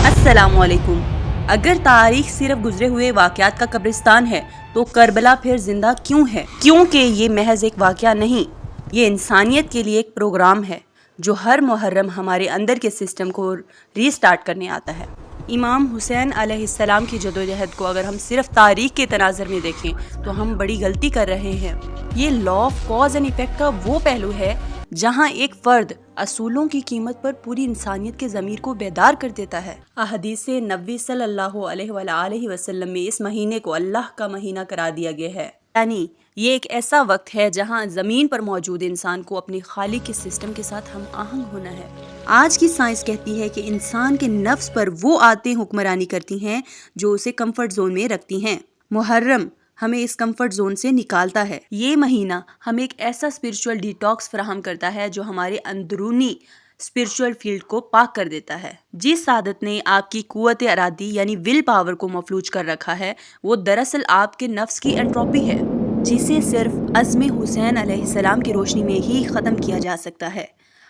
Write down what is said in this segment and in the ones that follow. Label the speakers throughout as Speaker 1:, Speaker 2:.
Speaker 1: السلام علیکم۔ اگر تاریخ صرف گزرے ہوئے واقعات کا قبرستان ہے تو کربلا پھر زندہ کیوں ہے؟ کیونکہ یہ محض ایک واقعہ نہیں، یہ انسانیت کے لیے ایک پروگرام ہے جو ہر محرم ہمارے اندر کے سسٹم کو ری سٹارٹ کرنے آتا ہے۔ امام حسین علیہ السلام کی جدوجہد کو اگر ہم صرف تاریخ کے تناظر میں دیکھیں تو ہم بڑی غلطی کر رہے ہیں۔ یہ law of cause and effect کا وہ پہلو ہے جہاں ایک فرد اصولوں کی قیمت پر پوری انسانیت کے ضمیر کو بیدار کر دیتا ہے۔ احادیث نبوی صلی اللہ علیہ وآلہ وسلم میں اس مہینے کو اللہ کا مہینہ قرار دیا گیا ہے، یعنی یہ ایک ایسا وقت ہے جہاں زمین پر موجود انسان کو اپنے خالق کے سسٹم کے ساتھ ہم آہنگ ہونا ہے۔ آج کی سائنس کہتی ہے کہ انسان کے نفس پر وہ عادتیں حکمرانی کرتی ہیں جو اسے کمفرٹ زون میں رکھتی ہیں۔ محرم ہمیں اس کمفرٹ زون سے نکالتا ہے۔ یہ مہینہ ہمیں ایک ایسا اسپرچول ڈیٹاکس فراہم کرتا ہے جو ہمارے اندرونی اسپرچول فیلڈ کو پاک کر دیتا ہے۔ جس عادت نے آپ کی قوت ارادی یعنی ول پاور کو مفلوج کر رکھا ہے وہ دراصل آپ کے نفس کی انٹروپی ہے، جسے صرف عزم حسین علیہ السلام کی روشنی میں ہی ختم کیا جا سکتا ہے۔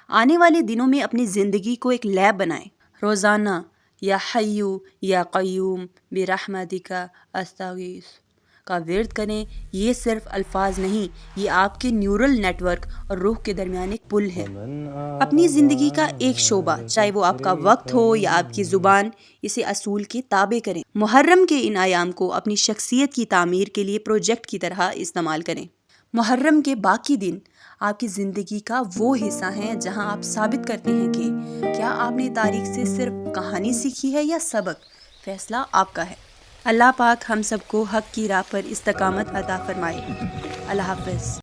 Speaker 1: آنے والے دنوں میں اپنی زندگی کو ایک لیب بنائیں۔ روزانہ یا حیو یا قیوم برحمتک استغیث کا ورد کریں۔ یہ صرف الفاظ نہیں، یہ آپ کے نیورل نیٹ ورک اور روح کے درمیان ایک پل ہے۔ اپنی زندگی کا ایک شعبہ، چاہے وہ آپ کا وقت ہو یا آپ کی زبان، اسے اصول کے تابع کریں۔ محرم کے ان ایام کو اپنی شخصیت کی تعمیر کے لیے پروجیکٹ کی طرح استعمال کریں۔ محرم کے باقی دن آپ کی زندگی کا وہ حصہ ہیں جہاں آپ ثابت کرتے ہیں کہ کیا آپ نے تاریخ سے صرف کہانی سیکھی ہے یا سبق۔ فیصلہ آپ کا ہے۔ اللہ پاک ہم سب کو حق کی راہ پر استقامت عطا فرمائے۔ اللہ حافظ۔